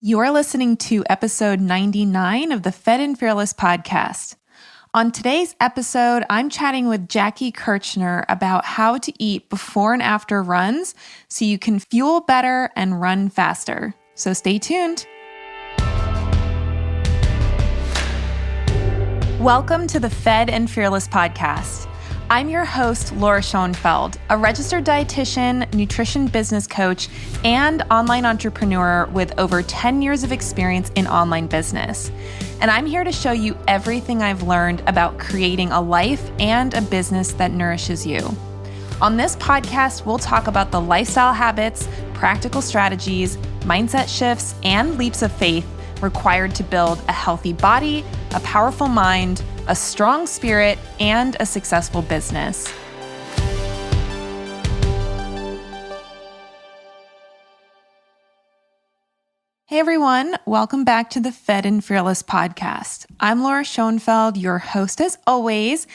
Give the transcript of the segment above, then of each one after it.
You are listening to episode 99 of the Fed and Fearless podcast. On today's episode, I'm chatting with Jackie Kirchner about how to eat before and after runs so you can fuel better and run faster. So stay tuned. Welcome to the Fed and Fearless podcast. I'm your host, Laura Schoenfeld, a registered dietitian, nutrition business coach, and online entrepreneur with over 10 years of experience in online business. And I'm here to show you everything I've learned about creating a life and a business that nourishes you. On this podcast, we'll talk about the lifestyle habits, practical strategies, mindset shifts, and leaps of faith required to build a healthy body, a powerful mind, a strong spirit, and a successful business. Hey everyone, welcome back to the Fed and Fearless podcast. I'm Laura Schoenfeld, your host as always,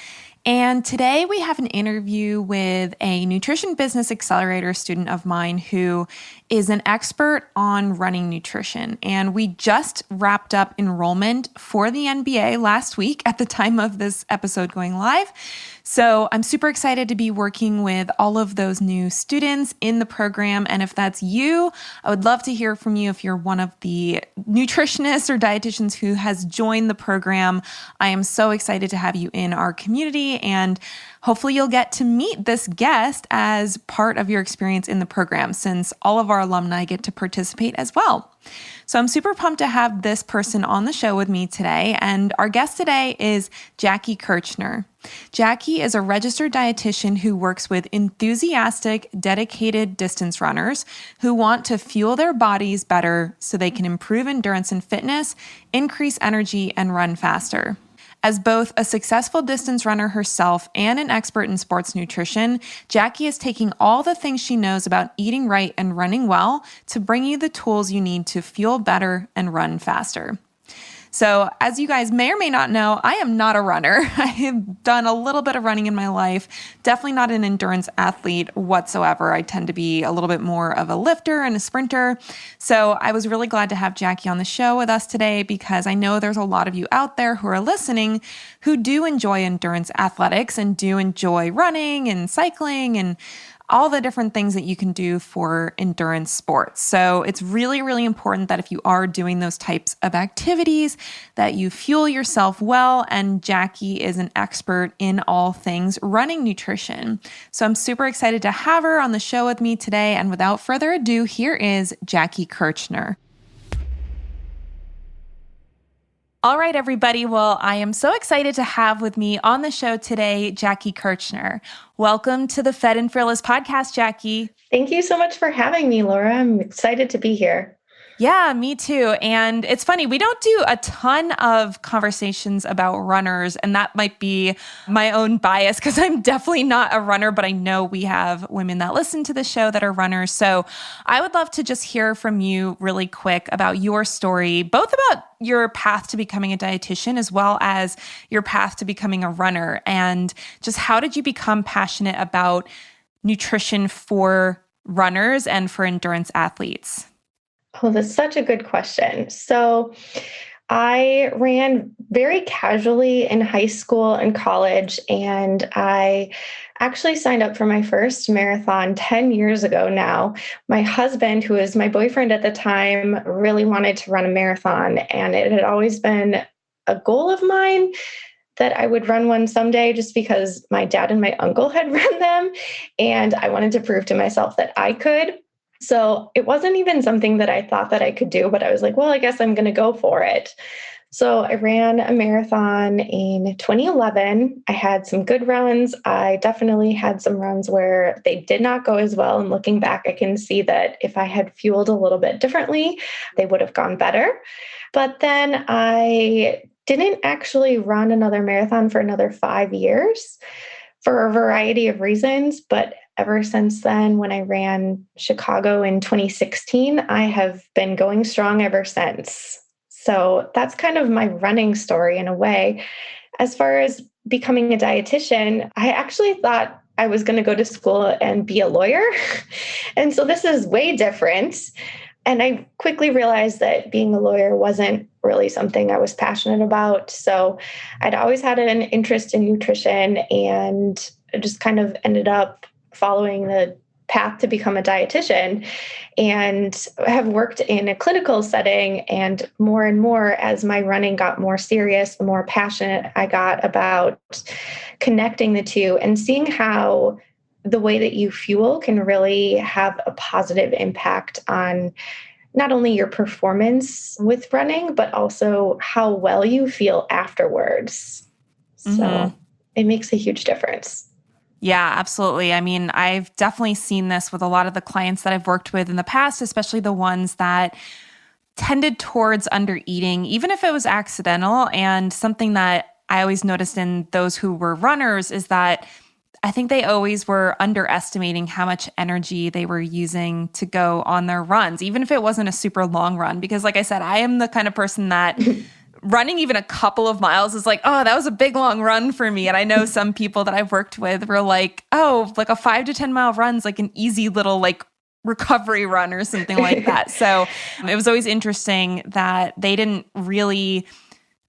and today we have an interview with a nutrition business accelerator student of mine who is an expert on running nutrition. And we just wrapped up enrollment for the NBA last week at the time of this episode going live. So I'm super excited to be working with all of those new students in the program. And if that's you, I would love to hear from you if you're one of the nutritionists or dietitians who has joined the program. I am so excited to have you in our community, and hopefully you'll get to meet this guest as part of your experience in the program, since all of our alumni get to participate as well. So I'm super pumped to have this person on the show with me today. And our guest today is Jackie Kirchner. Jackie is a registered dietitian who works with enthusiastic, dedicated distance runners who want to fuel their bodies better so they can improve endurance and fitness, increase energy, and run faster. As both a successful distance runner herself and an expert in sports nutrition, Jackie is taking all the things she knows about eating right and running well to bring you the tools you need to fuel better and run faster. So as you guys may or may not know, I am not a runner. I have done a little bit of running in my life, definitely not an endurance athlete whatsoever. I tend to be a little bit more of a lifter and a sprinter. So I was really glad to have Jackie on the show with us today because I know there's a lot of you out there who are listening who do enjoy endurance athletics and do enjoy running and cycling and all the different things that you can do for endurance sports. So it's really, really important that if you are doing those types of activities, that you fuel yourself well. And Jackie is an expert in all things running nutrition. So I'm super excited to have her on the show with me today. And without further ado, here is Jackie Kirchner. All right, everybody. Well, I am so excited to have with me on the show today, Jackie Kirchner. Welcome to the Fed and Fearless podcast, Jackie. Thank you so much for having me, Laura. I'm excited to be here. Yeah, me too. And it's funny, we don't do a ton of conversations about runners, and that might be my own bias because I'm definitely not a runner, but I know we have women that listen to the show that are runners. So I would love to just hear from you really quick about your story, both about your path to becoming a dietitian as well as your path to becoming a runner, and just how did you become passionate about nutrition for runners and for endurance athletes? Oh, that's such a good question. So I ran very casually in high school and college, and I actually signed up for my first marathon 10 years ago now. My husband, who was my boyfriend at the time, really wanted to run a marathon, and it had always been a goal of mine that I would run one someday just because my dad and my uncle had run them, and I wanted to prove to myself that I could. So it wasn't even something that I thought that I could do, but I was like, well, I guess I'm going to go for it. So I ran a marathon in 2011. I had some good runs. I definitely had some runs where they did not go as well. And looking back, I can see that if I had fueled a little bit differently, they would have gone better. But then I didn't actually run another marathon for another 5 years for a variety of reasons. But ever since then, when I ran Chicago in 2016, I have been going strong ever since. So that's kind of my running story in a way. As far as becoming a dietitian, I actually thought I was going to go to school and be a lawyer. And so this is way different. And I quickly realized that being a lawyer wasn't really something I was passionate about. So I'd always had an interest in nutrition and just kind of ended up following the path to become a dietitian and have worked in a clinical setting. And more as my running got more serious, the more passionate I got about connecting the two and seeing how the way that you fuel can really have a positive impact on not only your performance with running, but also how well you feel afterwards. So it makes a huge difference. Yeah, absolutely. I mean, I've definitely seen this with a lot of the clients that I've worked with in the past, especially the ones that tended towards under eating, even if it was accidental. And something that I always noticed in those who were runners is that I think they always were underestimating how much energy they were using to go on their runs, even if it wasn't a super long run. Because like I said, I am the kind of person that running even a couple of miles is like, oh, that was a big long run for me. And I know some people that I've worked with were like, oh, like a 5 to 10 mile run's like an easy little like recovery run or something like that. So it was always interesting that they didn't really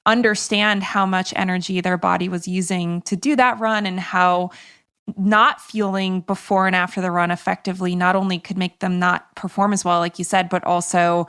understand how much energy their body was using to do that run, and how not fueling before and after the run effectively not only could make them not perform as well, like you said, but also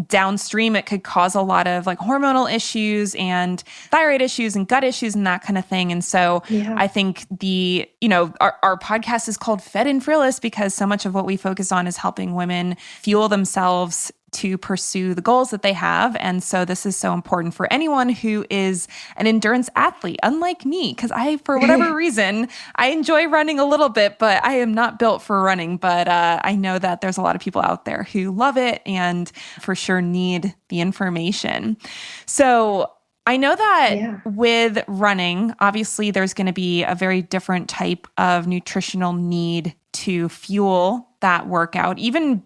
downstream it could cause a lot of like hormonal issues and thyroid issues and gut issues and that kind of thing. And so I think our podcast is called Fed and Fearless because so much of what we focus on is helping women fuel themselves to pursue the goals that they have. And so this is so important for anyone who is an endurance athlete, unlike me, because for whatever reason, I enjoy running a little bit, but I am not built for running. But I know that there's a lot of people out there who love it and for sure need the information. So I know that with running, obviously there's going to be a very different type of nutritional need to fuel that workout, even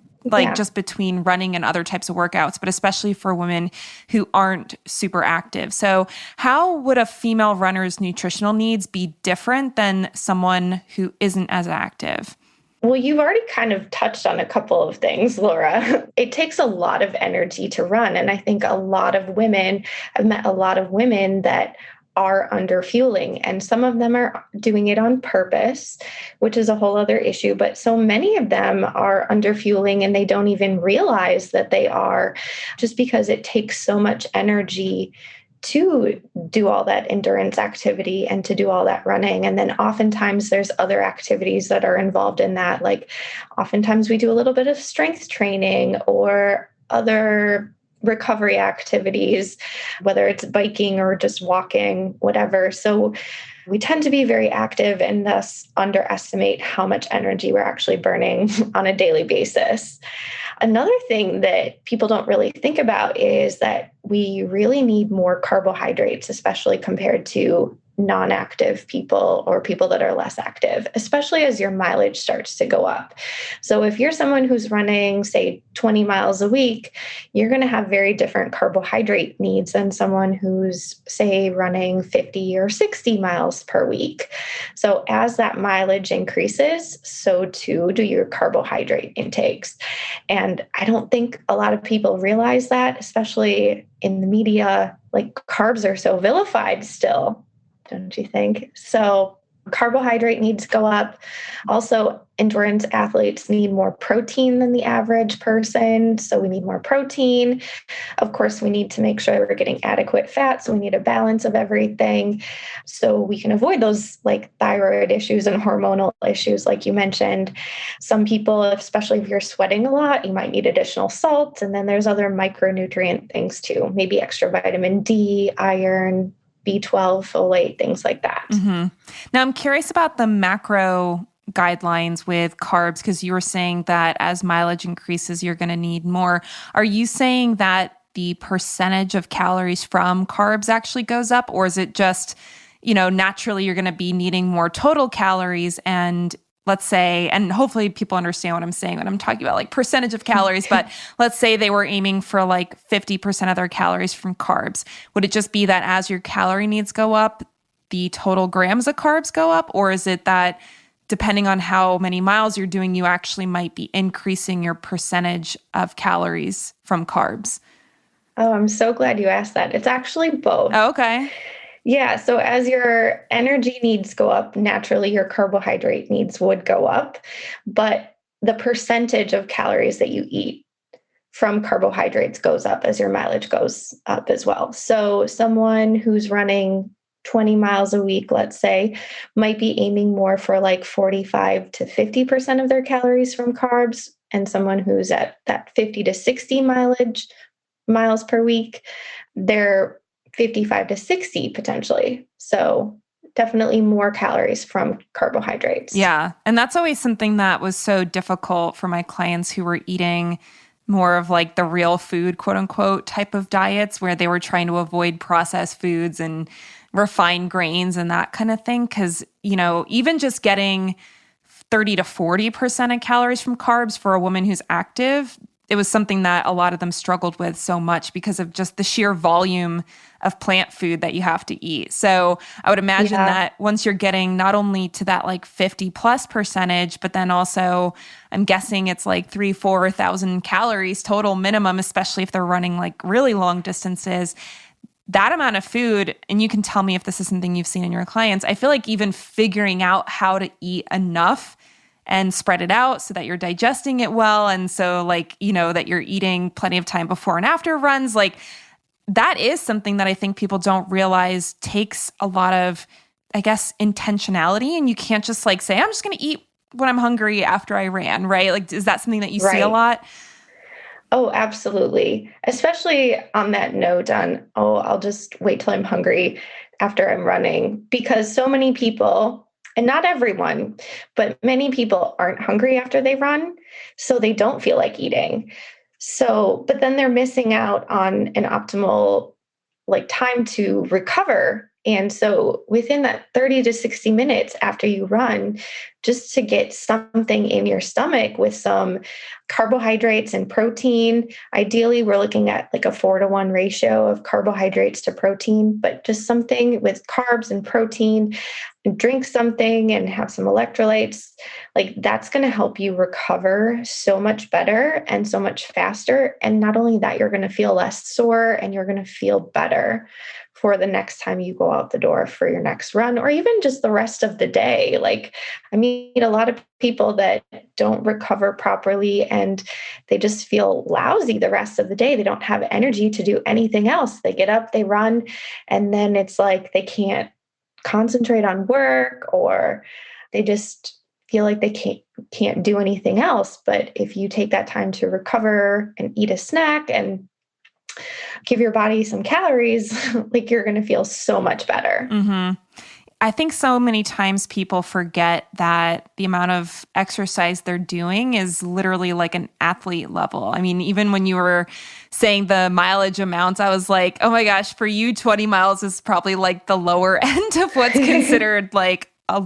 just between running and other types of workouts, but especially for women who aren't super active. So how would a female runner's nutritional needs be different than someone who isn't as active? Well, you've already kind of touched on a couple of things, Laura. It takes a lot of energy to run. And I think I've met a lot of women that are under fueling, and some of them are doing it on purpose, which is a whole other issue. But so many of them are under fueling and they don't even realize that they are, just because it takes so much energy to do all that endurance activity and to do all that running. And then oftentimes there's other activities that are involved in that. Like oftentimes we do a little bit of strength training or other recovery activities, whether it's biking or just walking, whatever. So we tend to be very active and thus underestimate how much energy we're actually burning on a daily basis. Another thing that people don't really think about is that we really need more carbohydrates, especially compared to non-active people or people that are less active, especially as your mileage starts to go up. So if you're someone who's running, say, 20 miles a week, you're going to have very different carbohydrate needs than someone who's, say, running 50 or 60 miles per week. So as that mileage increases, so too do your carbohydrate intakes. And I don't think a lot of people realize that, especially in the media. Like carbs are so vilified still, don't you think? So carbohydrate needs go up. Also, endurance athletes need more protein than the average person. So we need more protein. Of course, we need to make sure we're getting adequate fat. So we need a balance of everything so we can avoid those like thyroid issues and hormonal issues, like you mentioned. Some people, especially if you're sweating a lot, you might need additional salt. And then there's other micronutrient things too, maybe extra vitamin D, iron, B12, folate, things like that. Mm-hmm. Now, I'm curious about the macro guidelines with carbs, because you were saying that as mileage increases, you're going to need more. Are you saying that the percentage of calories from carbs actually goes up, or is it just, naturally you're going to be needing more total calories? And let's say, and hopefully people understand what I'm saying when I'm talking about like percentage of calories, but let's say they were aiming for like 50% of their calories from carbs. Would it just be that as your calorie needs go up, the total grams of carbs go up? Or is it that depending on how many miles you're doing, you actually might be increasing your percentage of calories from carbs. Oh, I'm so glad you asked that. It's actually both. Oh, okay. Yeah. So as your energy needs go up, naturally your carbohydrate needs would go up, but the percentage of calories that you eat from carbohydrates goes up as your mileage goes up as well. So someone who's running 20 miles a week, let's say, might be aiming more for like 45 to 50% of their calories from carbs. And someone who's at that 50 to 60 miles per week, they're 55 to 60 potentially. So definitely more calories from carbohydrates. Yeah. And that's always something that was so difficult for my clients who were eating more of like the real food, quote unquote, type of diets where they were trying to avoid processed foods and refined grains and that kind of thing. Cause, even just getting 30 to 40% of calories from carbs for a woman who's active, it was something that a lot of them struggled with so much because of just the sheer volume of plant food that you have to eat. So I would imagine that once you're getting not only to that like 50 plus percentage, but then also I'm guessing it's like 3,000-4,000 calories total minimum, especially if they're running like really long distances. That amount of food, and you can tell me if this is something you've seen in your clients, I feel like even figuring out how to eat enough and spread it out so that you're digesting it well. And so that you're eating plenty of time before and after runs, that is something that I think people don't realize takes a lot of, I guess, intentionality. And you can't just say, I'm just going to eat when I'm hungry after I ran, right? Is that something that you see a lot? Oh, absolutely. Especially on that note I'll just wait till I'm hungry after I'm running, because so many people, and not everyone, but many people aren't hungry after they run, so they don't feel like eating. So, but then they're missing out on an optimal time to recover. And so within that 30 to 60 minutes after you run, just to get something in your stomach with some carbohydrates and protein. Ideally, we're looking at like a 4-to-1 ratio of carbohydrates to protein, but just something with carbs and protein, and drink something and have some electrolytes. That's going to help you recover so much better and so much faster. And not only that, you're going to feel less sore and you're going to feel better for the next time you go out the door for your next run, or even just the rest of the day. I meet a lot of people that don't recover properly and they just feel lousy the rest of the day. They don't have energy to do anything else. They get up, they run, and then it's like they can't concentrate on work, or they just feel like they can't do anything else. But if you take that time to recover and eat a snack and give your body some calories, you're going to feel so much better. Mm-hmm. I think so many times people forget that the amount of exercise they're doing is literally like an athlete level. I mean, even when you were saying the mileage amounts, I was like, oh my gosh, for you, 20 miles is probably like the lower end of what's considered like a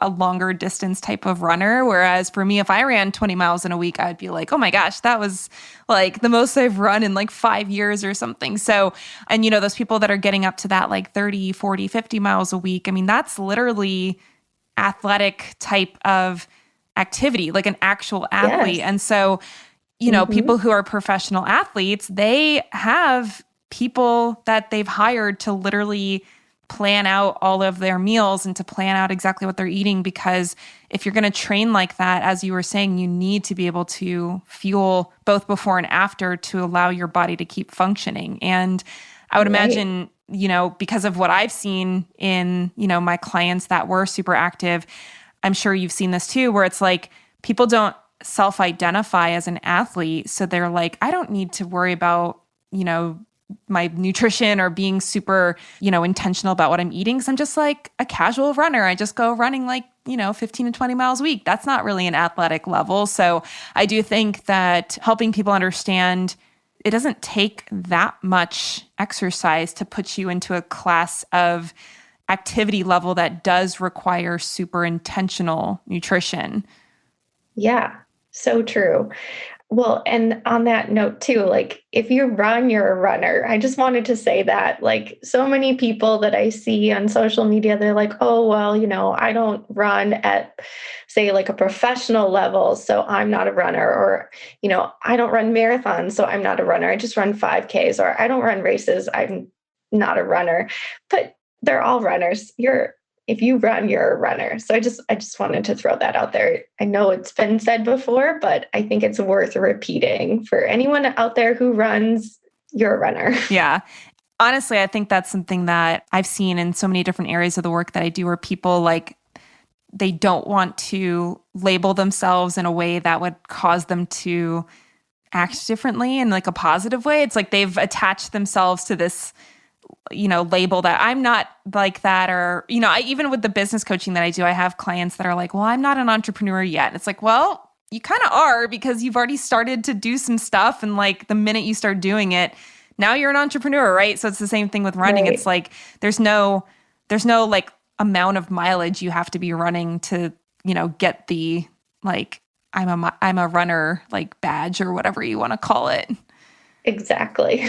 longer distance type of runner. Whereas for me, if I ran 20 miles in a week, I'd be like, oh my gosh, that was like the most I've run in like 5 years or something. So, and those people that are getting up to that like 30, 40, 50 miles a week, I mean, that's literally athletic type of activity, like an actual athlete. Yes. And so, people who are professional athletes, they have people that they've hired to literally plan out all of their meals and to plan out exactly what they're eating, because if you're going to train like that, as you were saying, you need to be able to fuel both before and after to allow your body to keep functioning. And I would imagine, because of what I've seen in, my clients that were super active, I'm sure you've seen this too, where it's like people don't self-identify as an athlete. So they're like, I don't need to worry about, my nutrition or being super, intentional about what I'm eating. Because I'm just like a casual runner. I just go running 15 to 20 miles a week. That's not really an athletic level. So I do think that helping people understand it doesn't take that much exercise to put you into a class of activity level that does require super intentional nutrition. Yeah, so true. Well, and on that note too, like if you run, you're a runner. I just wanted to say that. Like so many people that I see on social media, they're like, oh, well, I don't run at, say, like a professional level, so I'm not a runner. Or, I don't run marathons, so I'm not a runner. I just run 5Ks, or I don't run races. I'm not a runner. But they're all runners. If you run, you're a runner. So I just wanted to throw that out there. I know it's been said before, but I think it's worth repeating for anyone out there who runs, you're a runner. Yeah. Honestly, I think that's something that I've seen in so many different areas of the work that I do where people they don't want to label themselves in a way that would cause them to act differently in like a positive way. It's like they've attached themselves to this label that I'm not like that. Or, even with the business coaching that I do, I have clients that are like, well, I'm not an entrepreneur yet. It's like, well, you kind of are because you've already started to do some stuff. And like the minute you start doing it, now you're an entrepreneur, right? So it's the same thing with running. Right. It's like, there's no like amount of mileage you have to be running to, get the like, I'm a runner like badge or whatever you want to call it. Exactly.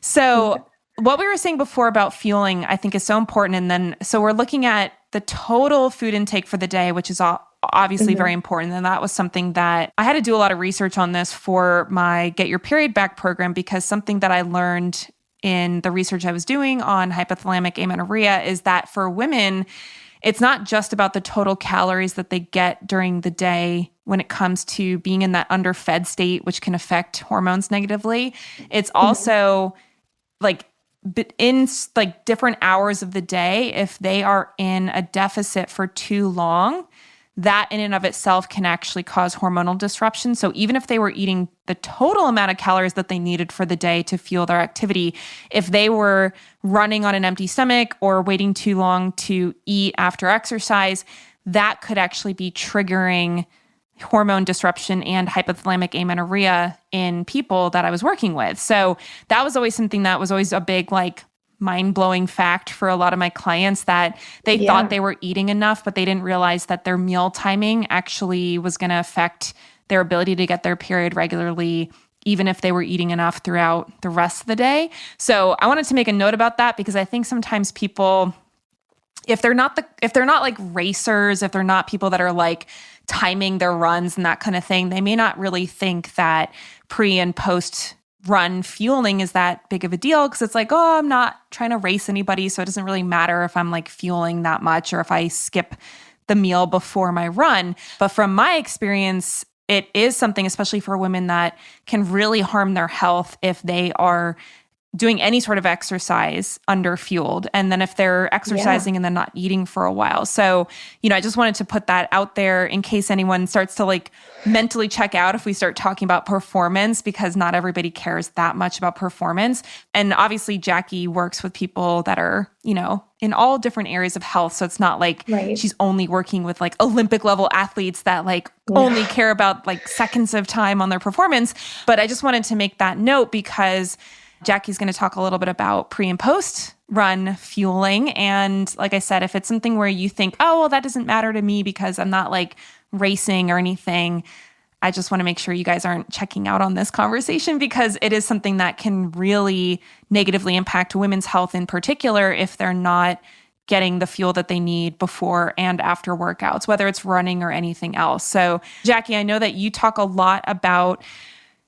So what we were saying before about fueling, I think is so important. And then, so we're looking at the total food intake for the day, which is obviously very important. And that was something that I had to do a lot of research on this for my Get Your Period Back program, because something that I learned in the research I was doing on hypothalamic amenorrhea is that for women, it's not just about the total calories that they get during the day when it comes to being in that underfed state, which can affect hormones negatively. It's also like in like different hours of the day, if they are in a deficit for too long, that in and of itself can actually cause hormonal disruption. So even if they were eating the total amount of calories that they needed for the day to fuel their activity, if they were running on an empty stomach or waiting too long to eat after exercise, that could actually be triggering hormone disruption and hypothalamic amenorrhea in people that I was working with. So that was always something that was always a big, like, mind-blowing fact for a lot of my clients, that they thought they were eating enough, but they didn't realize that their meal timing actually was going to affect their ability to get their period regularly, even if they were eating enough throughout the rest of the day. So I wanted to make a note about that, because I think sometimes people, if they're not like racers, if they're not people that are like timing their runs and that kind of thing, they may not really think that pre and post run fueling is that big of a deal, because it's like, oh, I'm not trying to race anybody, so it doesn't really matter if I'm like fueling that much or if I skip the meal before my run. But from my experience, it is something, especially for women, that can really harm their health if they are doing any sort of exercise under fueled. And then if they're exercising and then not eating for a while. So, I just wanted to put that out there in case anyone starts to like mentally check out if we start talking about performance, because not everybody cares that much about performance. And obviously Jackie works with people that are, in all different areas of health. So it's not like she's only working with like Olympic level athletes that like only care about like seconds of time on their performance. But I just wanted to make that note, because Jackie's going to talk a little bit about pre and post run fueling. And like I said, if it's something where you think, oh, well, that doesn't matter to me because I'm not like racing or anything, I just want to make sure you guys aren't checking out on this conversation, because it is something that can really negatively impact women's health in particular if they're not getting the fuel that they need before and after workouts, whether it's running or anything else. So Jackie, I know that you talk a lot about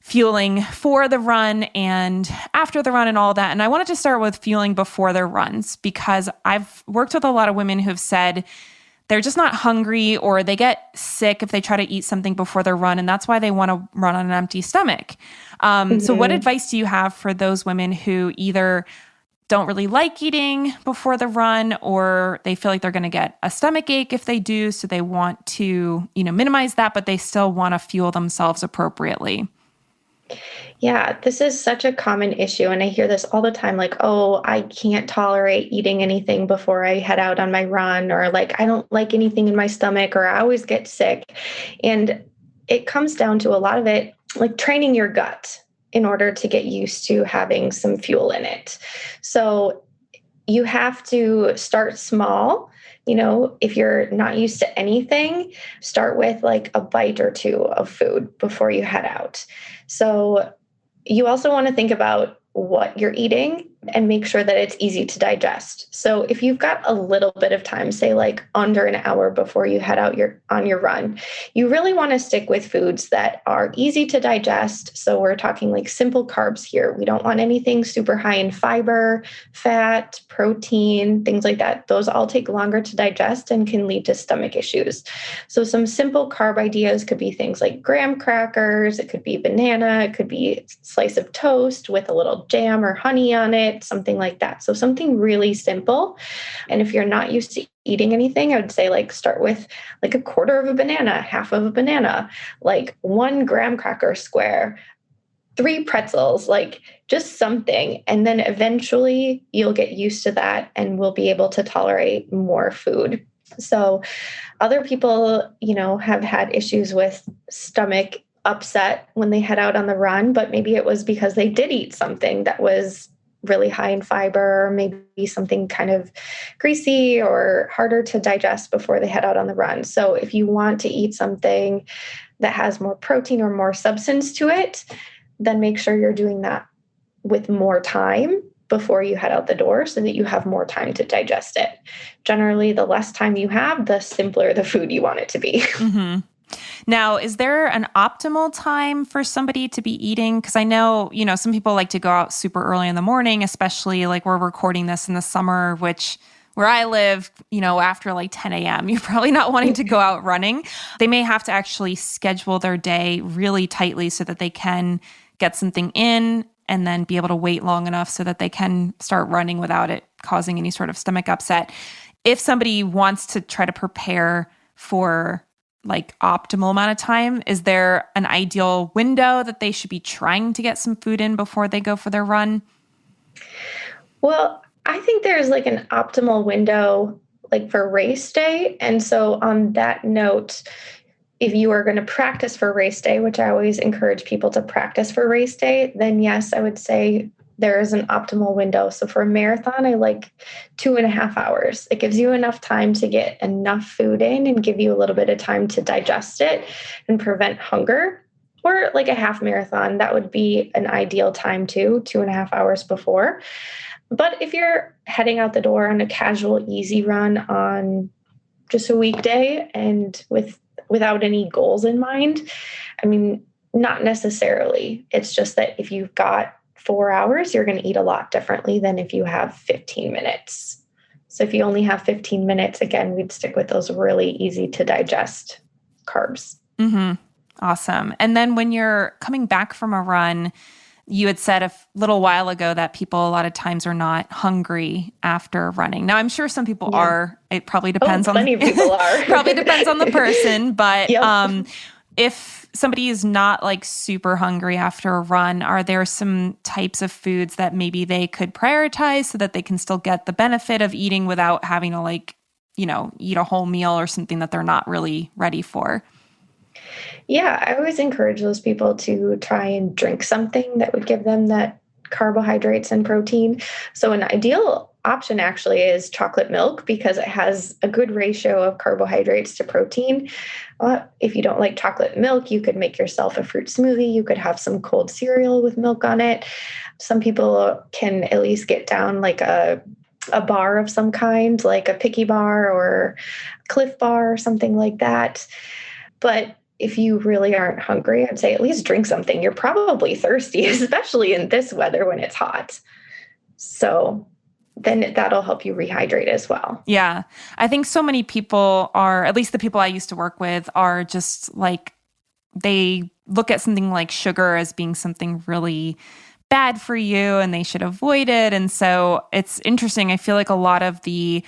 fueling for the run and after the run and all that. And I wanted to start with fueling before their runs, because I've worked with a lot of women who've said they're just not hungry, or they get sick if they try to eat something before their run. And that's why they want to run on an empty stomach. So what advice do you have for those women who either don't really like eating before the run, or they feel like they're going to get a stomach ache if they do, so they want to, minimize that, but they still want to fuel themselves appropriately? Yeah, this is such a common issue. And I hear this all the time, like, oh, I can't tolerate eating anything before I head out on my run, or like, I don't like anything in my stomach, or I always get sick. And it comes down to a lot of it, like training your gut in order to get used to having some fuel in it. So you have to start small If you're not used to anything, start with like a bite or two of food before you head out. So you also want to think about what you're eating and make sure that it's easy to digest. So if you've got a little bit of time, say like under an hour before you head out on your run, you really want to stick with foods that are easy to digest. So we're talking like simple carbs here. We don't want anything super high in fiber, fat, protein, things like that. Those all take longer to digest and can lead to stomach issues. So some simple carb ideas could be things like graham crackers, it could be banana, it could be a slice of toast with a little jam or honey on it, something like that. So something really simple. And if you're not used to eating anything, I would say like start with like a quarter of a banana, half of a banana, like 1 graham cracker square, 3 pretzels, like just something. And then eventually you'll get used to that and will be able to tolerate more food. So other people, have had issues with stomach upset when they head out on the run, but maybe it was because they did eat something that was really high in fiber, or maybe something kind of greasy or harder to digest before they head out on the run. So if you want to eat something that has more protein or more substance to it, then make sure you're doing that with more time before you head out the door so that you have more time to digest it. Generally, the less time you have, the simpler the food you want it to be. Mm-hmm. Now, is there an optimal time for somebody to be eating? Because I know, some people like to go out super early in the morning, especially like we're recording this in the summer, which where I live, after like 10 a.m., you're probably not wanting to go out running. They may have to actually schedule their day really tightly so that they can get something in and then be able to wait long enough so that they can start running without it causing any sort of stomach upset. If somebody wants to try to prepare for like optimal amount of time, is there an ideal window that they should be trying to get some food in before they go for their run? Well, I think there's like an optimal window like for race day. And so on that note, if you are going to practice for race day, which I always encourage people to practice for race day, then yes, I would say there is an optimal window. So for a marathon, I like 2.5 hours. It gives you enough time to get enough food in and give you a little bit of time to digest it and prevent hunger. Or like a half marathon, that would be an ideal time too, 2.5 hours before. But if you're heading out the door on a casual, easy run on just a weekday and without any goals in mind, I mean, not necessarily. It's just that if you've got 4 hours, you're going to eat a lot differently than if you have 15 minutes. So if you only have 15 minutes, again, we'd stick with those really easy to digest carbs. Mm-hmm. Awesome. And then when you're coming back from a run, you had said a little while ago that people a lot of times are not hungry after running. Now, I'm sure some people are. It probably depends plenty of people are. Probably depends on the person. But Yep. If somebody is not like super hungry after a run, are there some types of foods that maybe they could prioritize so that they can still get the benefit of eating without having to eat a whole meal or something that they're not really ready for? Yeah, I always encourage those people to try and drink something that would give them that carbohydrates and protein. So an ideal option actually is chocolate milk because it has a good ratio of carbohydrates to protein. If you don't like chocolate milk, you could make yourself a fruit smoothie. You could have some cold cereal with milk on it. Some people can at least get down like a bar of some kind, like a picky bar or Cliff bar or something like that. But if you really aren't hungry, I'd say at least drink something. You're probably thirsty, especially in this weather when it's hot. So then that'll help you rehydrate as well. Yeah. I think so many people are, at least the people I used to work with, are just like, they look at something like sugar as being something really bad for you and they should avoid it. And so it's interesting. I feel like a lot of the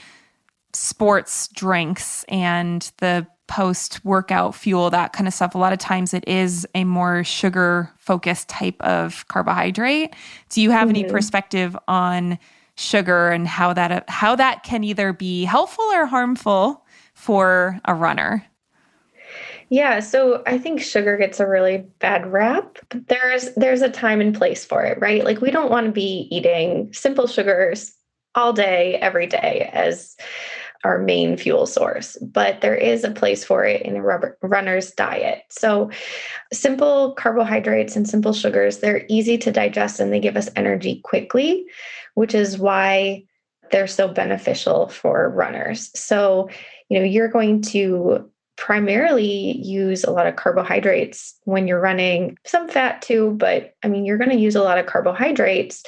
sports drinks and the post-workout fuel, that kind of stuff, a lot of times it is a more sugar-focused type of carbohydrate. Do you have any perspective on sugar and how that can either be helpful or harmful for a runner? Yeah, so I think sugar gets a really bad rap, but there's a time and place for it, right? Like we don't want to be eating simple sugars all day, every day, as our main fuel source, but there is a place for it in a runner's diet. So simple carbohydrates and simple sugars, they're easy to digest and they give us energy quickly, which is why they're so beneficial for runners. So, you're going to primarily use a lot of carbohydrates when you're running, some fat too, but you're going to use a lot of carbohydrates.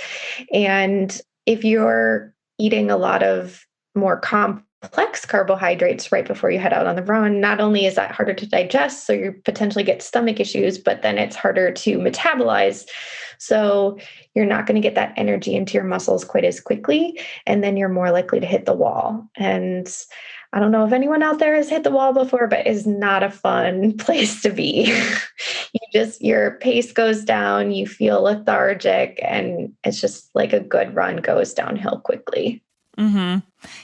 And if you're eating a lot of more complex carbohydrates right before you head out on the run, not only is that harder to digest, so you potentially get stomach issues, but then it's harder to metabolize. So you're not going to get that energy into your muscles quite as quickly, and then you're more likely to hit the wall. And I don't know if anyone out there has hit the wall before, but it's not a fun place to be. Your pace goes down, you feel lethargic, and it's just like a good run goes downhill quickly. Mm-hmm.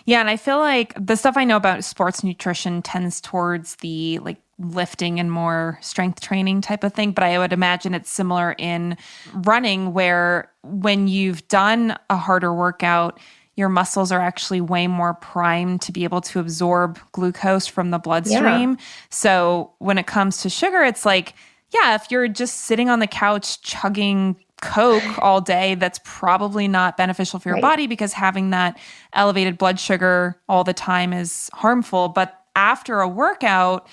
Yeah. And I feel like the stuff I know about sports nutrition tends towards the like lifting and more strength training type of thing. But I would imagine it's similar in running, where when you've done a harder workout, your muscles are actually way more primed to be able to absorb glucose from the bloodstream. Yeah. So when it comes to sugar, it's like, yeah, if you're just sitting on the couch chugging Coke all day, that's probably not beneficial for your body, because having that elevated blood sugar all the time is harmful. But after a workout,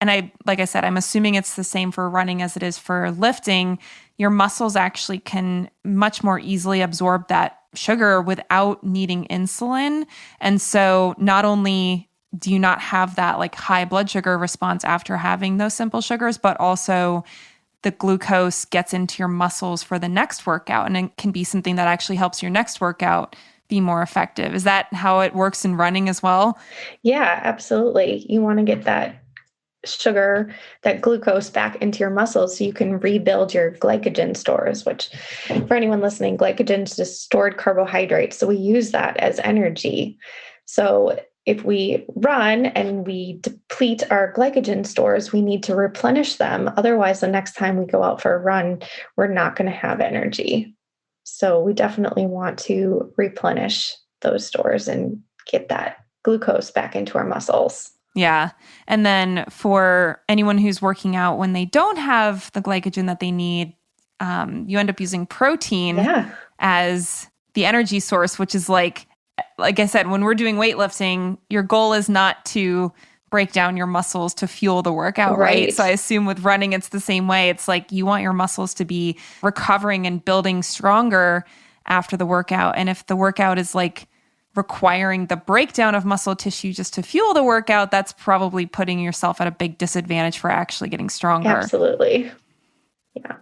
and like I said, I'm assuming it's the same for running as it is for lifting, your muscles actually can much more easily absorb that sugar without needing insulin. And so not only do you not have that like high blood sugar response after having those simple sugars, but also the glucose gets into your muscles for the next workout, and it can be something that actually helps your next workout be more effective. Is that how it works in running as well? Yeah, absolutely. You want to get that sugar, that glucose back into your muscles so you can rebuild your glycogen stores, which for anyone listening, glycogen is just stored carbohydrates. So we use that as energy. So if we run and we deplete our glycogen stores, we need to replenish them. Otherwise, the next time we go out for a run, we're not going to have energy. So we definitely want to replenish those stores and get that glucose back into our muscles. Yeah. And then for anyone who's working out when they don't have the glycogen that they need, you end up using protein as the energy source, which is like I said, when we're doing weightlifting, your goal is not to break down your muscles to fuel the workout, right? So I assume with running, it's the same way. It's like you want your muscles to be recovering and building stronger after the workout. And if the workout is like requiring the breakdown of muscle tissue just to fuel the workout, that's probably putting yourself at a big disadvantage for actually getting stronger. Absolutely. Yeah.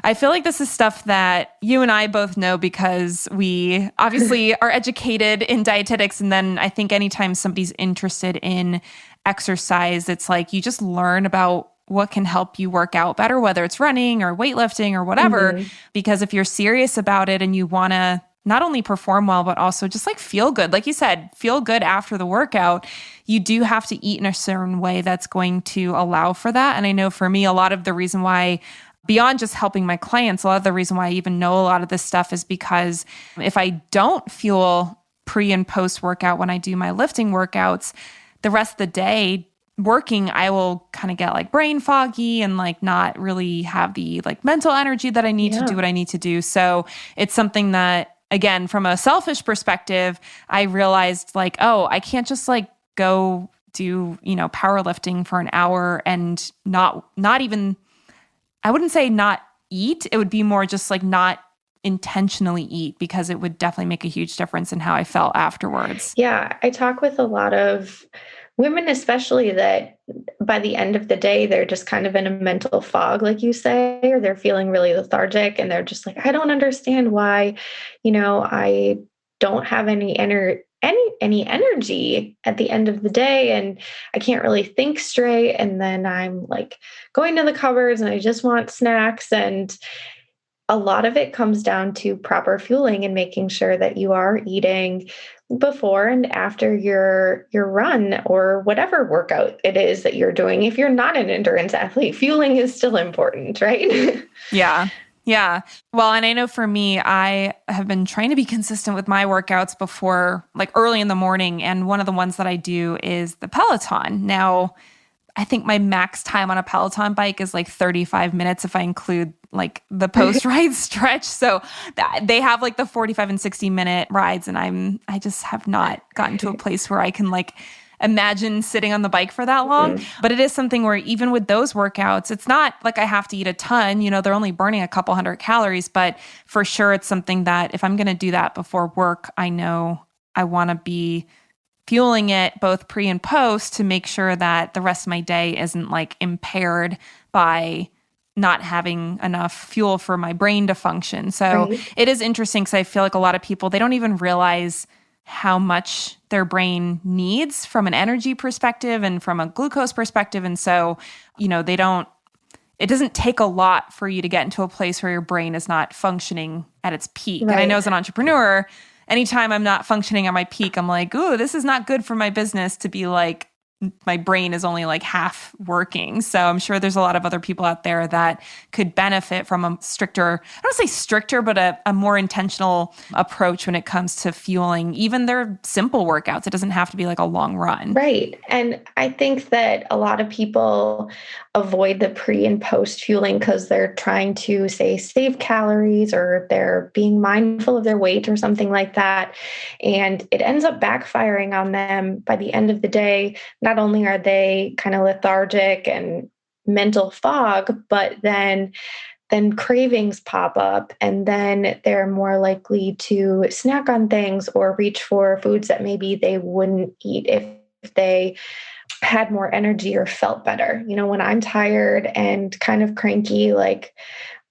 I feel like this is stuff that you and I both know because we obviously are educated in dietetics. And then I think anytime somebody's interested in exercise, it's like you just learn about what can help you work out better, whether it's running or weightlifting or whatever. Mm-hmm. Because if you're serious about it and you want to not only perform well, but also just like feel good, like you said, feel good after the workout, you do have to eat in a certain way that's going to allow for that. And I know for me, a lot of the reason why, beyond just helping my clients, a lot of the reason why I even know a lot of this stuff is because if I don't feel pre and post workout when I do my lifting workouts, the rest of the day working, I will kind of get like brain foggy and like not really have the like mental energy that I need to do what I need to do. So it's something that, again, from a selfish perspective, I realized like, oh, I can't just like go do, powerlifting for an hour and not even, I wouldn't say not eat. It would be more just like not intentionally eat, because it would definitely make a huge difference in how I felt afterwards. Yeah. I talk with a lot of women, especially, that by the end of the day, they're just kind of in a mental fog, like you say, or they're feeling really lethargic and they're just like, I don't understand why, I don't have any energy at the end of the day, and I can't really think straight. And then I'm like going to the cupboards and I just want snacks. And a lot of it comes down to proper fueling and making sure that you are eating before and after your run or whatever workout it is that you're doing. If you're not an endurance athlete, fueling is still important, right? Yeah. Yeah. Well, and I know for me, I have been trying to be consistent with my workouts before, like early in the morning. And one of the ones that I do is the Peloton. Now, I think my max time on a Peloton bike is like 35 minutes if I include like the post ride stretch. So they have like the 45 and 60-minute rides. And I just have not gotten to a place where I can like imagine sitting on the bike for that long. Mhm. But it is something where even with those workouts, it's not like I have to eat a ton. They're only burning a couple hundred calories, but for sure it's something that if I'm going to do that before work, I know I want to be fueling it both pre and post to make sure that the rest of my day isn't like impaired by not having enough fuel for my brain to function. So Right. it is interesting because I feel like a lot of people, they don't even realize how much their brain needs from an energy perspective and from a glucose perspective. And so, it doesn't take a lot for you to get into a place where your brain is not functioning at its peak. And I know Right. as an entrepreneur, anytime I'm not functioning at my peak, I'm like, ooh, this is not good for my business to be like, my brain is only like half working. So I'm sure there's a lot of other people out there that could benefit from a stricter, I don't say stricter, but a more intentional approach when it comes to fueling even their simple workouts. It doesn't have to be like a long run. Right. And I think that a lot of people avoid the pre and post fueling because they're trying to, say, save calories or they're being mindful of their weight or something like that. And it ends up backfiring on them by the end of the day. Not only are they kind of lethargic and mental fog, but then cravings pop up, and then they're more likely to snack on things or reach for foods that maybe they wouldn't eat if they had more energy or felt better. When I'm tired and kind of cranky, like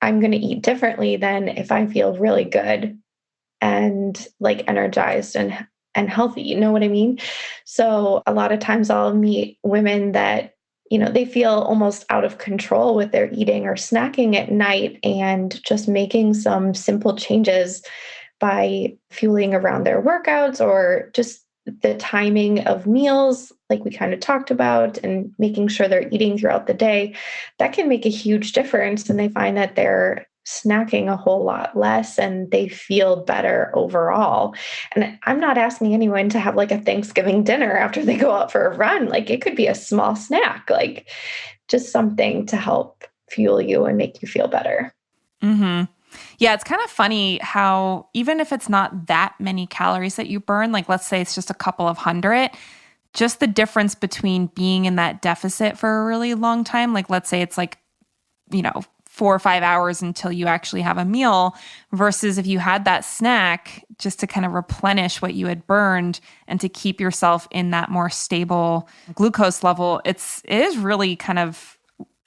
I'm going to eat differently than if I feel really good and like energized and healthy. You know what I mean? So a lot of times I'll meet women that they feel almost out of control with their eating or snacking at night, and just making some simple changes by fueling around their workouts or just the timing of meals, like we kind of talked about, and making sure they're eating throughout the day, that can make a huge difference. And they find that they're snacking a whole lot less and they feel better overall. And I'm not asking anyone to have like a Thanksgiving dinner after they go out for a run. Like it could be a small snack, like just something to help fuel you and make you feel better. Mm-hmm. Yeah, it's kind of funny how even if it's not that many calories that you burn, like let's say it's just a couple of hundred, just the difference between being in that deficit for a really long time, like let's say it's like, 4 or 5 hours until you actually have a meal versus if you had that snack just to kind of replenish what you had burned and to keep yourself in that more stable glucose level, it is really kind of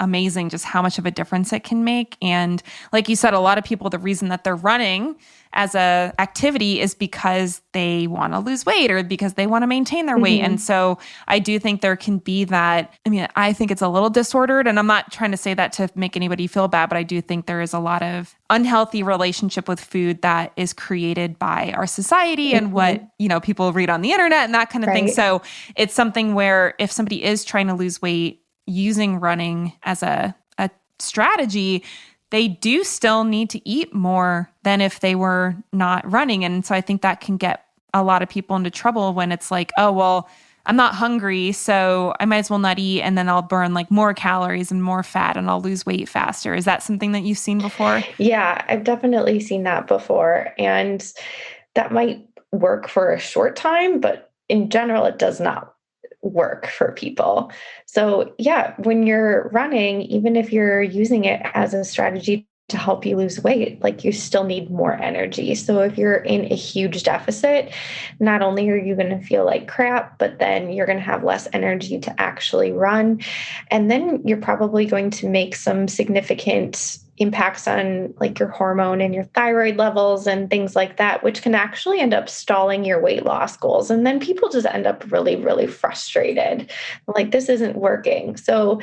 amazing just how much of a difference it can make. And like you said, a lot of people, the reason that they're running as a activity is because they want to lose weight or because they want to maintain their weight. And Mhm. so I do think there can be that. I mean, I think it's a little disordered, and I'm not trying to say that to make anybody feel bad, but I do think there is a lot of unhealthy relationship with food that is created by our society and what, Mhm. people read on the internet and that kind of thing. Right. So it's something where if somebody is trying to lose weight, using running as a strategy, they do still need to eat more than if they were not running. And so I think that can get a lot of people into trouble when it's like, oh, well, I'm not hungry, so I might as well not eat. And then I'll burn like more calories and more fat and I'll lose weight faster. Is that something that you've seen before? Yeah, I've definitely seen that before. And that might work for a short time, but in general, it does not work for people. So, yeah, when you're running, even if you're using it as a strategy to help you lose weight, like you still need more energy. So, if you're in a huge deficit, not only are you going to feel like crap, but then you're going to have less energy to actually run. And then you're probably going to make some significant impacts on like your hormone and your thyroid levels and things like that, which can actually end up stalling your weight loss goals. And then people just end up really, really frustrated. Like, this isn't working. So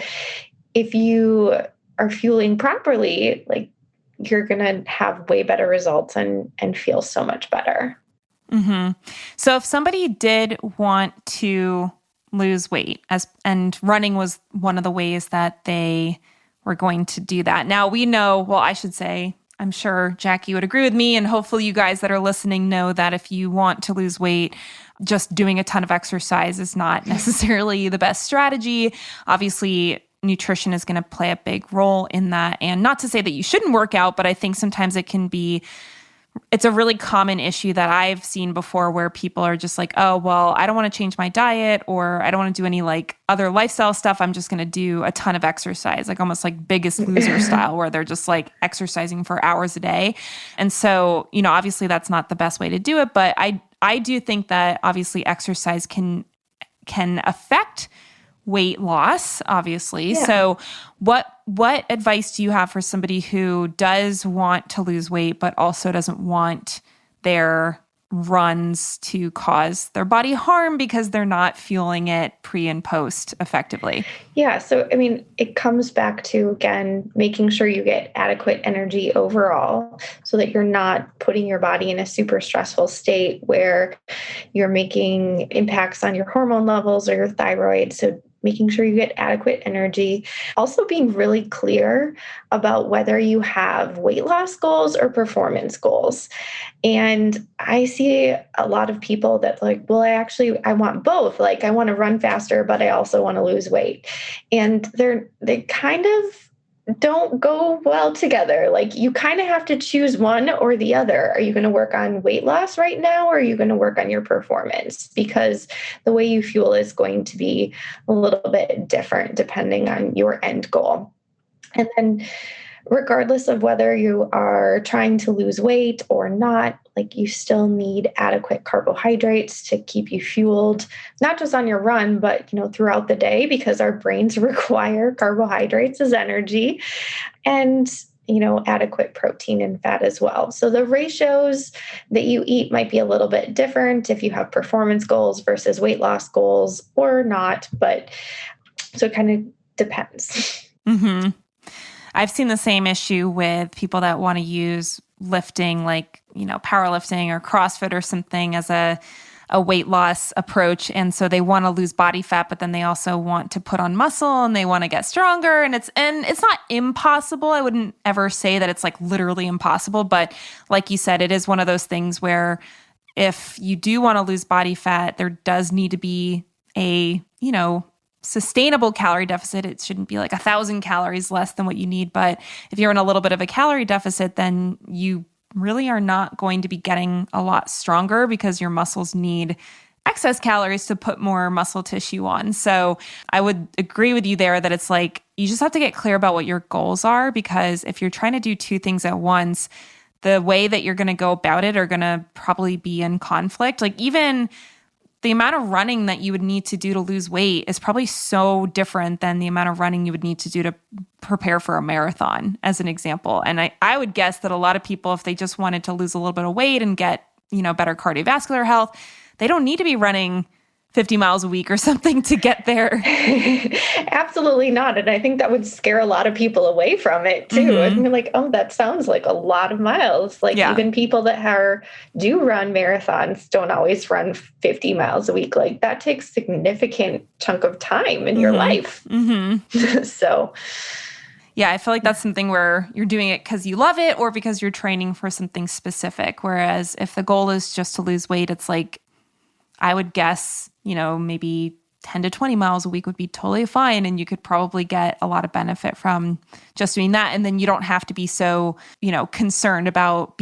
if you are fueling properly, like you're going to have way better results and feel so much better. Mm-hmm. So if somebody did want to lose weight, and running was one of the ways that they were going to do that. Now we know, well, I should say, I'm sure Jackie would agree with me. And hopefully you guys that are listening know that if you want to lose weight, just doing a ton of exercise is not necessarily the best strategy. Obviously, nutrition is going to play a big role in that. And not to say that you shouldn't work out, but I think sometimes it's a really common issue that I've seen before where people are just like, oh, well, I don't want to change my diet or I don't want to do any like other lifestyle stuff. I'm just going to do a ton of exercise, like almost like Biggest Loser style, where they're just like exercising for hours a day. And so, obviously that's not the best way to do it, but I do think that obviously exercise can affect weight loss, obviously. Yeah. So what advice do you have for somebody who does want to lose weight, but also doesn't want their runs to cause their body harm because they're not fueling it pre and post effectively? Yeah. So, it comes back to, again, making sure you get adequate energy overall so that you're not putting your body in a super stressful state where you're making impacts on your hormone levels or your thyroid. So making sure you get adequate energy. Also being really clear about whether you have weight loss goals or performance goals. And I see a lot of people that like, well, I want both. Like I want to run faster, but I also want to lose weight. And they kind of don't go well together. Like you kind of have to choose one or the other. Are you going to work on weight loss right now, or are you going to work on your performance? Because the way you fuel is going to be a little bit different depending on your end goal. And then regardless of whether you are trying to lose weight or not, like you still need adequate carbohydrates to keep you fueled, not just on your run, but throughout the day, because our brains require carbohydrates as energy, and adequate protein and fat as well. So the ratios that you eat might be a little bit different if you have performance goals versus weight loss goals or not, but so it kind of depends. Mm-hmm. I've seen the same issue with people that want to use lifting, like, powerlifting or CrossFit or something as a weight loss approach. And so they want to lose body fat, but then they also want to put on muscle and they want to get stronger. And it's not impossible. I wouldn't ever say that it's like literally impossible. But like you said, it is one of those things where if you do want to lose body fat, there does need to be a, sustainable calorie deficit. It shouldn't be like 1,000 calories less than what you need. But if you're in a little bit of a calorie deficit, then you really are not going to be getting a lot stronger because your muscles need excess calories to put more muscle tissue on. So I would agree with you there that it's like, you just have to get clear about what your goals are, because if you're trying to do two things at once, the way that you're going to go about it are going to probably be in conflict. Like even the amount of running that you would need to do to lose weight is probably so different than the amount of running you would need to do to prepare for a marathon, as an example. And I would guess that a lot of people, if they just wanted to lose a little bit of weight and get, better cardiovascular health, they don't need to be running 50 miles a week or something to get there. Absolutely not. And I think that would scare a lot of people away from it too. Mm-hmm. Like, oh, that sounds like a lot of miles. Like even people that do run marathons don't always run 50 miles a week. Like that takes significant chunk of time in your life. Mm-hmm. So yeah, I feel like that's something where you're doing it because you love it or because you're training for something specific. Whereas if the goal is just to lose weight, it's like, I would guess, maybe 10 to 20 miles a week would be totally fine. And you could probably get a lot of benefit from just doing that. And then you don't have to be so, concerned about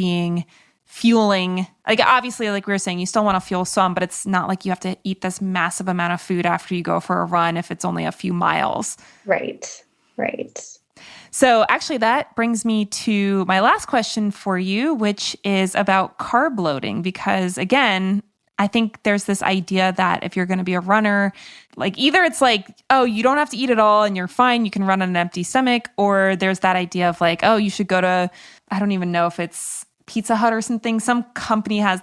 fueling. Like, obviously, like we were saying, you still want to fuel some, but it's not like you have to eat this massive amount of food after you go for a run if it's only a few miles. Right. So actually that brings me to my last question for you, which is about carb loading, because again, I think there's this idea that if you're going to be a runner, like either it's like, oh, you don't have to eat at all and you're fine, you can run on an empty stomach, or there's that idea of like, oh, you should go to, I don't even know if it's Pizza Hut or something. Some company has,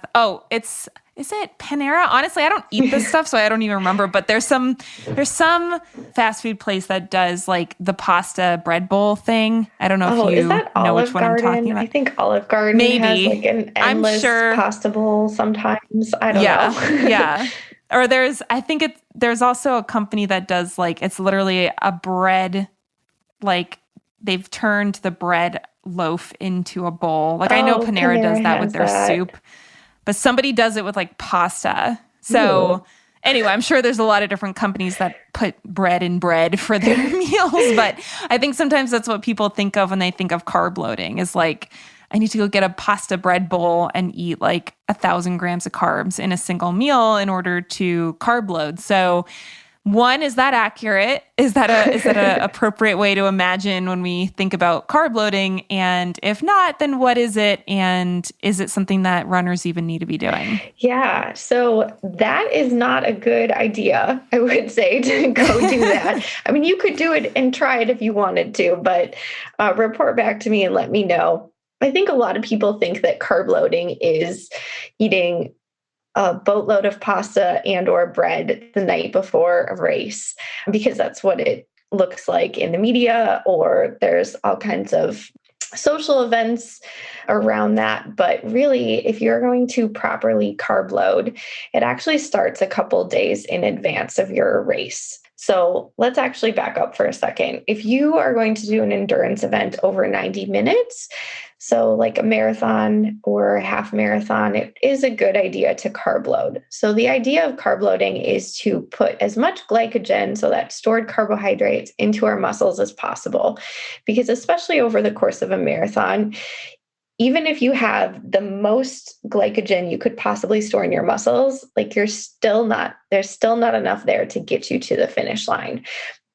is it Panera? Honestly, I don't eat this stuff, so I don't even remember. But there's some fast food place that does like the pasta bread bowl thing. I don't know if you know which one I'm talking about. I think Olive Garden has like an endless pasta bowl sometimes. I don't know. Yeah. Or there's also a company that does like, it's literally a bread, like they've turned the bread loaf into a bowl. Like I know Oh, Panera does Panera that with has their that. soup, but somebody does it with like pasta. Ooh. So anyway, I'm sure there's a lot of different companies that put bread in bread for their meals, but I think sometimes that's what people think of when they think of carb loading is like, I need to go get a pasta bread bowl and eat like 1,000 grams of carbs in a single meal in order to carb load. So one, is that accurate? Is that a appropriate way to imagine when we think about carb loading? And if not, then what is it? And is it something that runners even need to be doing? Yeah, so that is not a good idea, I would say, to go do that. I mean, you could do it and try it if you wanted to, but report back to me and let me know. I think a lot of people think that carb loading is eating a boatload of pasta and or bread the night before a race because that's what it looks like in the media, or there's all kinds of social events around that. But really, if you're going to properly carb load, it actually starts a couple days in advance of your race. So let's actually back up for a second. If you are going to do an endurance event over 90 minutes, so like a marathon or a half marathon, it is a good idea to carb load. So the idea of carb loading is to put as much glycogen, so that stored carbohydrates, into our muscles as possible. Because especially over the course of a marathon, even if you have the most glycogen you could possibly store in your muscles, like there's still not enough there to get you to the finish line.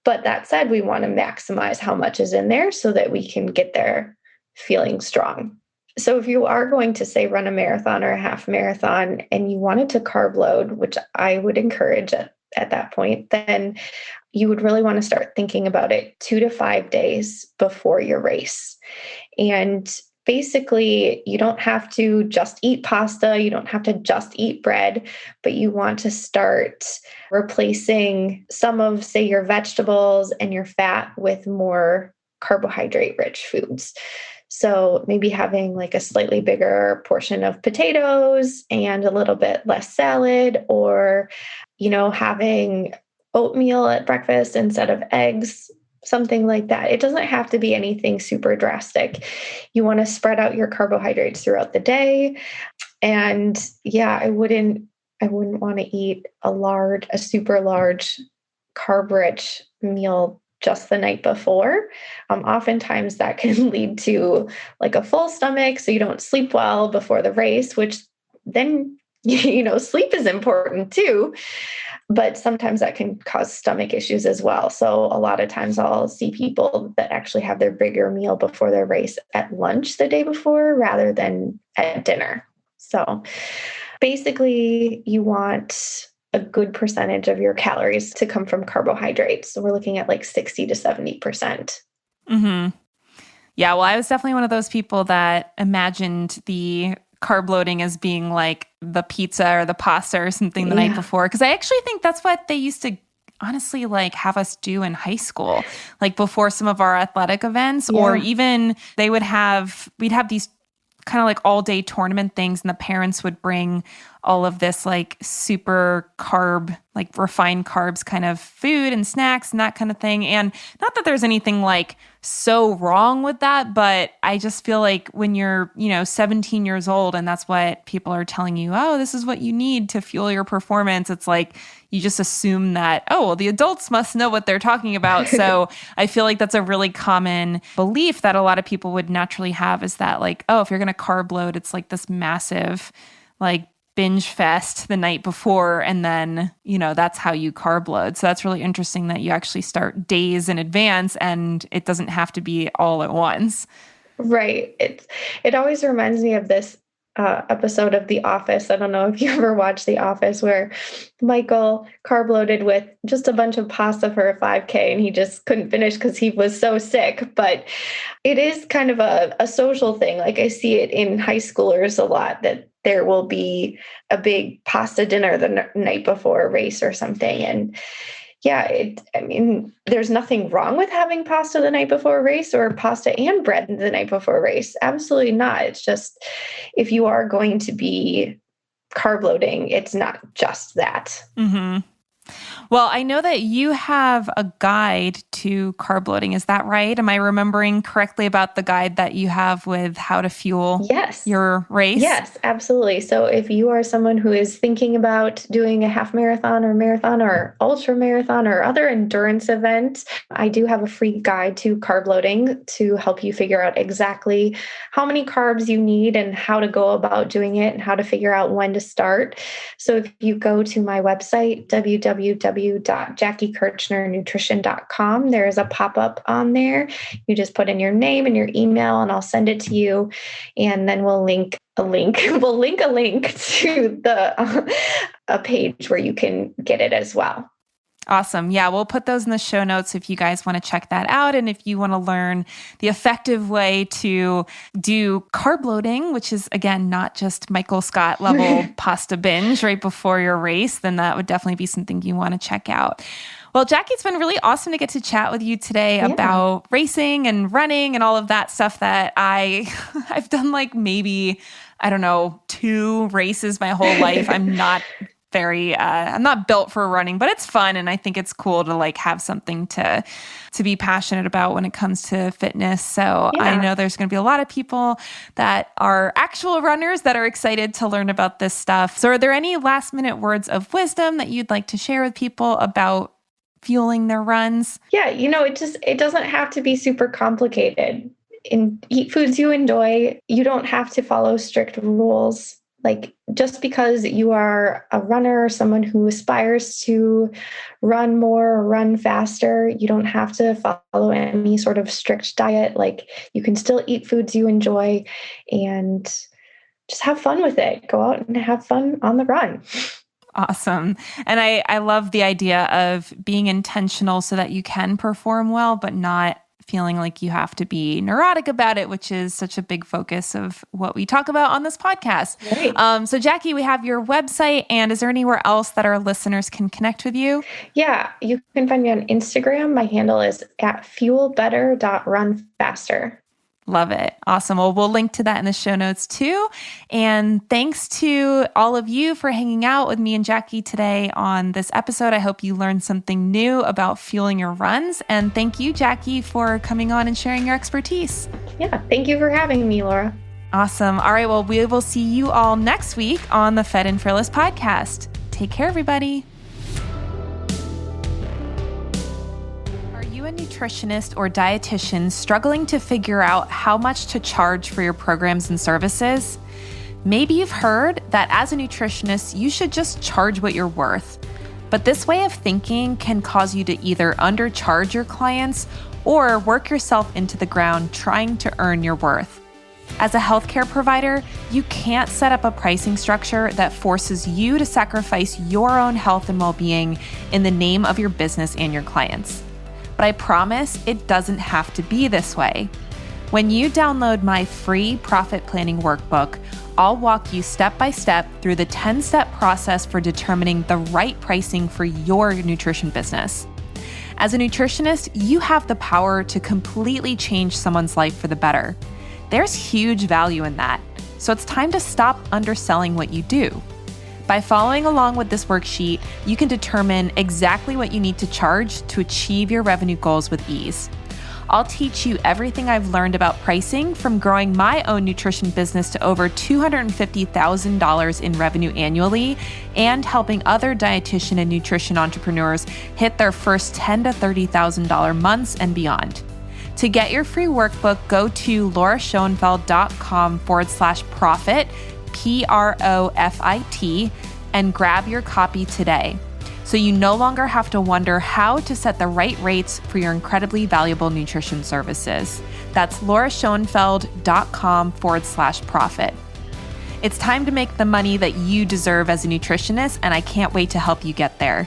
But that said, we want to maximize how much is in there so that we can get there feeling strong. So if you are going to, say, run a marathon or a half marathon and you wanted to carb load, which I would encourage at that point, then you would really want to start thinking about it 2 to 5 days before your race. And basically, you don't have to just eat pasta, you don't have to just eat bread, but you want to start replacing some of, say, your vegetables and your fat with more carbohydrate rich foods. So maybe having like a slightly bigger portion of potatoes and a little bit less salad, or, having oatmeal at breakfast instead of eggs, something like that. It doesn't have to be anything super drastic. You want to spread out your carbohydrates throughout the day. And yeah, I wouldn't want to eat a super large carb rich meal just the night before. Oftentimes that can lead to like a full stomach, so you don't sleep well before the race, which then, sleep is important too. But sometimes that can cause stomach issues as well. So a lot of times I'll see people that actually have their bigger meal before their race at lunch the day before rather than at dinner. So basically, you want a good percentage of your calories to come from carbohydrates. So we're looking at like 60 to 70%. Mm-hmm. Yeah, well, I was definitely one of those people that imagined the carb loading as being like the pizza or the pasta or something the night before. Because I actually think that's what they used to honestly like have us do in high school, like before some of our athletic events, or even we'd have these kind of like all day tournament things, and the parents would bring all of this like super carb, like refined carbs kind of food and snacks and that kind of thing. And not that there's anything like so wrong with that, but I just feel like when you're, 17 years old and that's what people are telling you, oh, this is what you need to fuel your performance. It's like, you just assume that, oh, well, the adults must know what they're talking about. So I feel like that's a really common belief that a lot of people would naturally have, is that like, oh, if you're going to carb load, it's like this massive like binge fest the night before. And then, that's how you carb load. So that's really interesting that you actually start days in advance and it doesn't have to be all at once. Right. It always reminds me of this episode of The Office. I don't know if you ever watched The Office, where Michael carb loaded with just a bunch of pasta for a 5K and he just couldn't finish because he was so sick. But it is kind of a social thing. Like I see it in high schoolers a lot, that there will be a big pasta dinner the night before a race or something. And yeah, there's nothing wrong with having pasta the night before a race, or pasta and bread the night before a race. Absolutely not. It's just, if you are going to be carb loading, it's not just that. Mm-hmm. Well, I know that you have a guide to carb loading. Is that right? Am I remembering correctly about the guide that you have with how to fuel Yes. your race? Yes, absolutely. So if you are someone who is thinking about doing a half marathon or ultra marathon or other endurance event, I do have a free guide to carb loading to help you figure out exactly how many carbs you need and how to go about doing it and how to figure out when to start. So if you go to my website, www.jackiekirchnernutrition.com, there is a pop-up on there. You just put in your name and your email and I'll send it to you. And then we'll link a link to a page where you can get it as well. Awesome. Yeah, we'll put those in the show notes if you guys want to check that out. And if you want to learn the effective way to do carb loading, which is, again, not just Michael Scott level pasta binge right before your race, then that would definitely be something you want to check out. Well, Jackie, it's been really awesome to get to chat with you today about racing and running and all of that stuff that I've done maybe, 2 races my whole life. I'm not built for running, but it's fun. And I think it's cool to have something to be passionate about when it comes to fitness. So I know there's going to be a lot of people that are actual runners that are excited to learn about this stuff. So are there any last minute words of wisdom that you'd like to share with people about fueling their runs? Yeah, it doesn't have to be super complicated. Eat foods you enjoy. You don't have to follow strict rules. Just because you are a runner or someone who aspires to run more or run faster, you don't have to follow any sort of strict diet. You can still eat foods you enjoy and just have fun with it. Go out and have fun on the run. Awesome. And I love the idea of being intentional so that you can perform well, but not feeling like you have to be neurotic about it, which is such a big focus of what we talk about on this podcast. Right. So Jackie, we have your website, and is there anywhere else that our listeners can connect with you? Yeah, you can find me on Instagram. My handle is @fuelbetter.runfaster. Love it. Awesome. Well, we'll link to that in the show notes too. And thanks to all of you for hanging out with me and Jackie today on this episode. I hope you learned something new about fueling your runs. And thank you, Jackie, for coming on and sharing your expertise. Yeah, thank you for having me, Laura. Awesome. All right. Well, we will see you all next week on the Fed and Fearless podcast. Take care, everybody. A nutritionist or dietitian struggling to figure out how much to charge for your programs and services? Maybe you've heard that as a nutritionist, you should just charge what you're worth. But this way of thinking can cause you to either undercharge your clients or work yourself into the ground trying to earn your worth. As a healthcare provider, you can't set up a pricing structure that forces you to sacrifice your own health and well-being in the name of your business and your clients. But I promise it doesn't have to be this way. When you download my free profit planning workbook, I'll walk you step by step through the 10-step process for determining the right pricing for your nutrition business. As a nutritionist, you have the power to completely change someone's life for the better. There's huge value in that, so it's time to stop underselling what you do. By following along with this worksheet, you can determine exactly what you need to charge to achieve your revenue goals with ease. I'll teach you everything I've learned about pricing from growing my own nutrition business to over $250,000 in revenue annually and helping other dietitian and nutrition entrepreneurs hit their first $10,000 to $30,000 months and beyond. To get your free workbook, go to lauraschoenfeld.com/profit, PROFIT, and grab your copy today, so you no longer have to wonder how to set the right rates for your incredibly valuable nutrition services. That's lauraschoenfeld.com/profit. It's time to make the money that you deserve as a nutritionist, and I can't wait to help you get there.